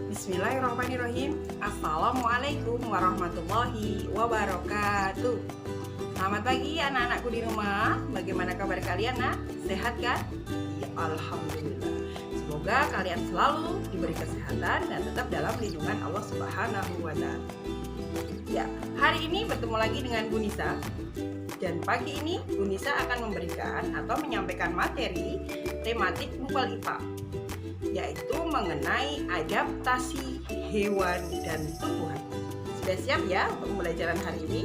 Bismillahirrahmanirrahim. Assalamualaikum warahmatullahi wabarakatuh. Selamat pagi anak-anakku di rumah. Bagaimana kabar kalian, nak? Sehat kan? Ya, alhamdulillah. Semoga kalian selalu diberi kesehatan dan tetap dalam lindungan Allah Subhanahu wa Ta'ala. Ya, hari ini bertemu lagi dengan Bu Nisa. Dan pagi ini Bu Nisa akan memberikan atau menyampaikan materi tematik MUPEL IPA, yaitu mengenai adaptasi hewan dan tumbuhan. Sudah siap ya untuk pembelajaran hari ini?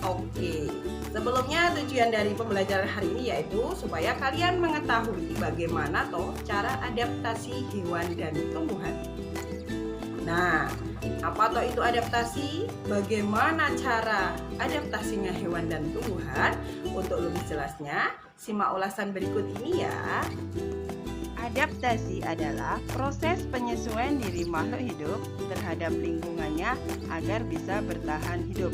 Oke, sebelumnya tujuan dari pembelajaran hari ini yaitu supaya kalian mengetahui bagaimana toh cara adaptasi hewan dan tumbuhan. Nah, apa toh itu adaptasi? Bagaimana cara adaptasinya hewan dan tumbuhan? Untuk lebih jelasnya, simak ulasan berikut ini ya. Adaptasi adalah proses penyesuaian diri makhluk hidup terhadap lingkungannya agar bisa bertahan hidup.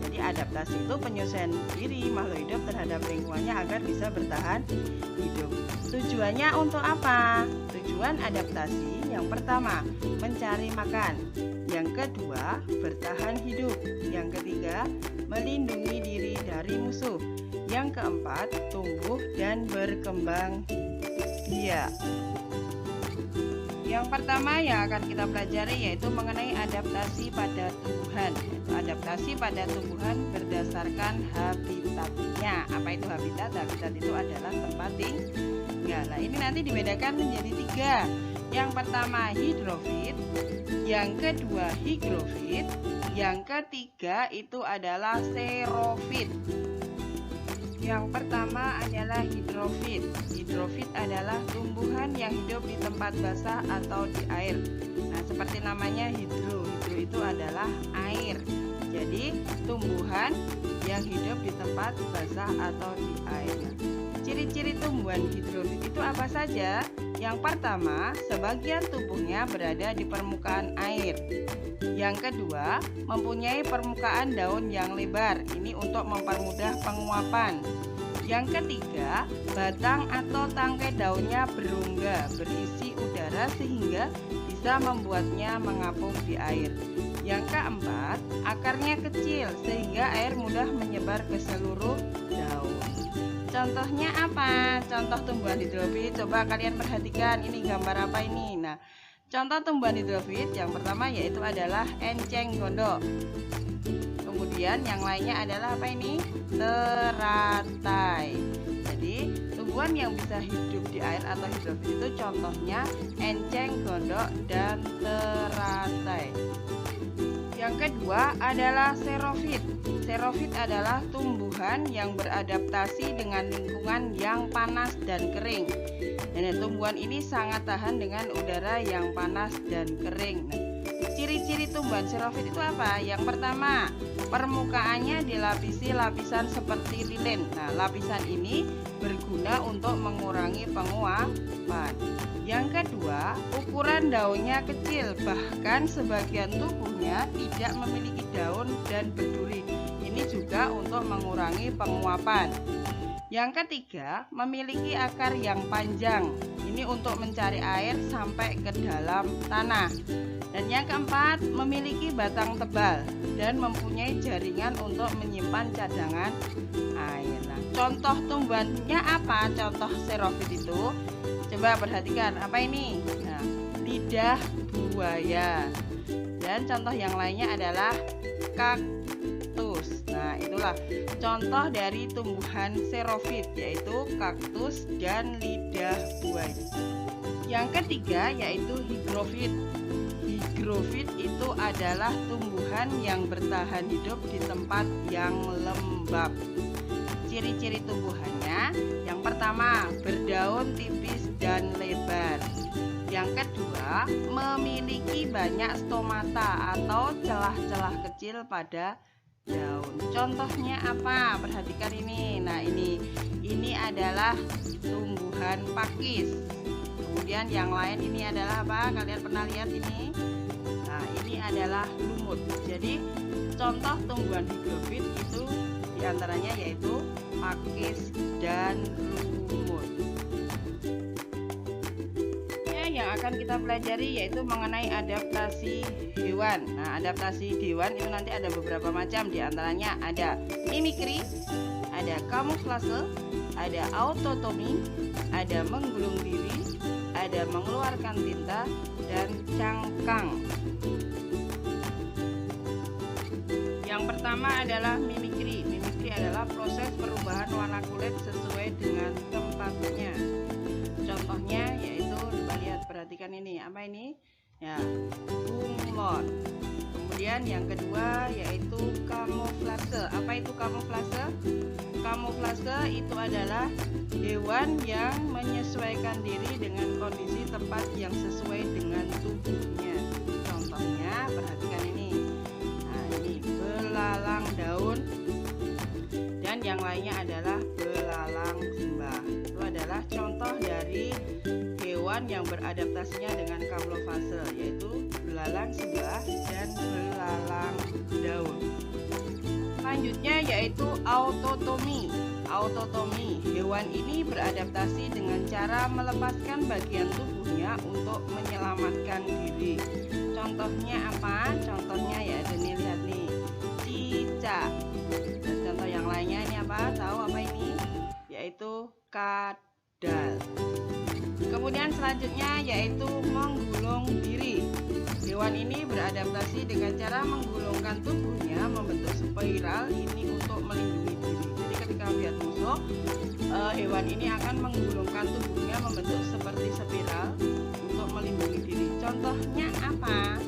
Jadi adaptasi itu penyesuaian diri makhluk hidup terhadap lingkungannya agar bisa bertahan hidup. Tujuannya untuk apa? Tujuan adaptasi yang pertama, mencari makan. Yang kedua, bertahan hidup. Yang ketiga, melindungi diri dari musuh. Yang keempat, tumbuh dan berkembang biak. Yang pertama yang akan kita pelajari yaitu mengenai adaptasi pada tumbuhan. Adaptasi pada tumbuhan berdasarkan habitatnya. Apa itu habitat? Habitat itu adalah tempat tinggal. Nah, ini nanti dibedakan menjadi 3. Yang pertama hidrofit, yang kedua higrofit, yang ketiga itu adalah xerofit. Yang pertama adalah hidrofit. Hidrofit adalah tumbuhan yang hidup di tempat basah atau di air. Nah, seperti namanya hidro itu adalah air. Jadi, tumbuhan yang hidup di tempat basah atau di air. Nah, ciri-ciri tumbuhan hidrofit itu apa saja? Yang pertama, sebagian tubuhnya berada di permukaan air. Yang kedua, mempunyai permukaan daun yang lebar. Ini untuk mempermudah penguapan. Yang ketiga, batang atau tangkai daunnya berongga, berisi udara sehingga bisa membuatnya mengapung di air. Yang keempat, akarnya kecil sehingga air mudah menyebar ke seluruh daun. Contohnya apa? Contoh tumbuhan hidrofit. Coba kalian perhatikan, ini gambar apa ini? Nah, contoh tumbuhan hidrofit yang pertama yaitu adalah enceng gondok. Kemudian yang lainnya adalah apa ini? Teratai. Jadi tumbuhan yang bisa hidup di air atau hidrofit itu contohnya enceng gondok dan teratai. Yang kedua adalah xerofit. Xerofit adalah tumbuhan yang beradaptasi dengan lingkungan yang panas dan kering. Dan tumbuhan ini sangat tahan dengan udara yang panas dan kering. Nah, ciri-ciri tumbuhan xerofit itu apa? Yang pertama, permukaannya dilapisi lapisan seperti lilin. Nah, lapisan ini berguna untuk mengurangi penguapan. Yang kedua, ukuran daunnya kecil, bahkan sebagian tubuhnya tidak memiliki daun dan berduri. Ini juga untuk mengurangi penguapan. Yang ketiga, memiliki akar yang panjang. Ini untuk mencari air sampai ke dalam tanah. Dan yang keempat, memiliki batang tebal dan mempunyai jaringan untuk menyimpan cadangan air. Nah, contoh tumbuhannya apa? Contoh xerofit itu, coba perhatikan, apa ini? Nah, lidah buaya. Dan contoh yang lainnya adalah kaktus. Nah, itulah contoh dari tumbuhan xerofit, yaitu kaktus dan lidah buaya. Yang ketiga yaitu higrofit. Higrofit itu adalah tumbuhan yang bertahan hidup di tempat yang lembab. Ciri-ciri tumbuhannya, yang pertama, berdaun tipis dan lebar. Yang kedua, memiliki banyak stomata atau celah-celah kecil pada daun. Contohnya apa? Perhatikan ini. Nah, ini adalah tumbuhan pakis. Kemudian yang lain ini adalah apa? Kalian pernah lihat ini? Nah, ini adalah lumut. Jadi, contoh tumbuhan higrofit itu diantaranya yaitu pakis dan lumut. yang akan kita pelajari yaitu mengenai adaptasi hewan. Nah, adaptasi hewan itu nanti ada beberapa macam, diantaranya ada mimikri, ada kamuflase, ada autotomi, ada menggulung diri, ada mengeluarkan tinta, dan cangkang. Yang pertama adalah mimikri. Mimikri adalah proses perubahan warna kulit sesuai dengan tempatnya. Contohnya yaitu, coba lihat, perhatikan ini, apa ini? Ya, bunglon. Kemudian yang kedua yaitu kamuflase. Apa itu kamuflase? Kamuflase itu adalah hewan yang menyesuaikan diri dengan kondisi tempat yang sesuai dengan tubuhnya. Contohnya, perhatikan ini. Nah, ini belalang daun, dan yang lainnya adalah belalang sembah. Itu adalah contoh dari hewan yang beradaptasinya dengan kamuflase, yaitu belalang sembah dan belalang daun. Selanjutnya yaitu autotomi. Autotomi, hewan ini beradaptasi dengan cara melepaskan bagian tubuhnya untuk menyelamatkan diri. Contohnya apa? Contohnya ya, ini lihat nih, cicak. Dan contoh yang lainnya ini apa? Tahu apa ini? Yaitu kadal. Kemudian selanjutnya yaitu menggulung diri. Hewan ini beradaptasi dengan cara menggulungkan tubuhnya membentuk spiral ini untuk melindungi diri. Jadi ketika melihat musuh, hewan ini akan menggulungkan tubuhnya membentuk seperti spiral untuk melindungi diri. Contohnya apa?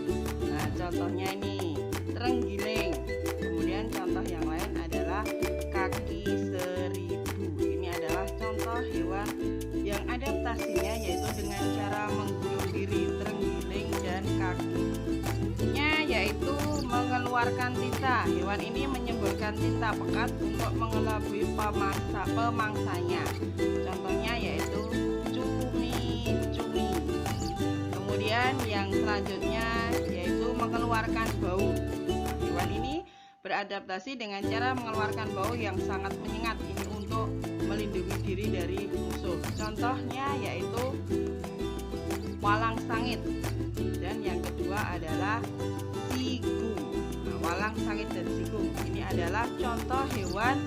Nah, contohnya ini terenggiling. Kemudian contoh yang lain adalah kaki seribu. Ini adalah contoh hewan yang adaptasinya yaitu dengan cara menggulung diri, terenggiling dan kakinya yaitu mengeluarkan tinta. Hewan ini menyemburkan tinta pekat untuk mengelabui pemangsanya. Contohnya yaitu cumi-cumi. Kemudian yang selanjutnya yaitu mengeluarkan bau. Hewan ini beradaptasi dengan cara mengeluarkan bau yang sangat menyengat ini untuk melindungi diri dari musuh. Contohnya yaitu walang sangit. Dan yang kedua adalah sigung. Nah, walang sangit dan sigung ini adalah contoh hewan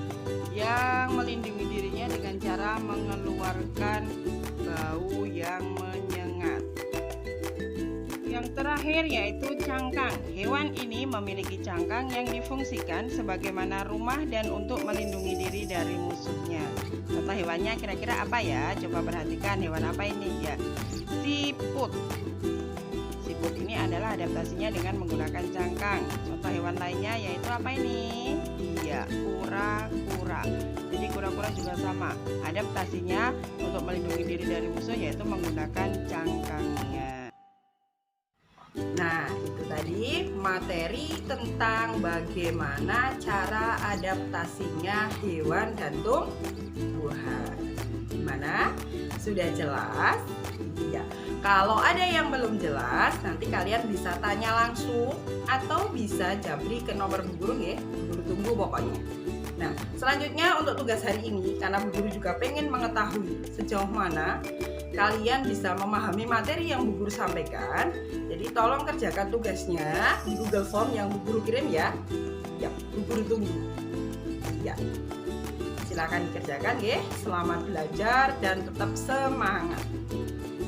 yang melindungi dirinya dengan cara mengeluarkan bau yang menyengat. Yang terakhir yaitu cangkang. Hewan ini memiliki cangkang yang difungsikan sebagaimana rumah dan untuk melindungi diri dari musuhnya. Contoh hewannya kira-kira apa ya? Coba perhatikan, hewan apa ini ya? Siput. Siput ini adalah adaptasinya dengan menggunakan cangkang. Contoh hewan lainnya yaitu apa ini? Iya, kura-kura. Jadi kura-kura juga sama. Adaptasinya untuk melindungi diri dari musuh yaitu menggunakan cangkangnya. Nah, itu tadi materi tentang bagaimana cara adaptasinya hewan dan tumbuhan. Gimana? Sudah jelas? Iya. Kalau ada yang belum jelas, nanti kalian bisa tanya langsung atau bisa japri ke nomor Bu Guru ya. Bu Guru tunggu pokoknya. Nah, selanjutnya untuk tugas hari ini, karena Bu Guru juga pengen mengetahui sejauh mana kalian bisa memahami materi yang Bu Guru sampaikan. Jadi tolong kerjakan tugasnya di Google Form yang Bu Guru kirim ya. Ya, Bu Guru tunggu. Ya. Silakan dikerjakan ya. Selamat belajar dan tetap semangat.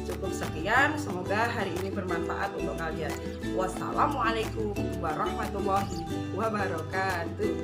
Cukup sekian, semoga hari ini bermanfaat untuk kalian. Wassalamualaikum warahmatullahi wabarakatuh.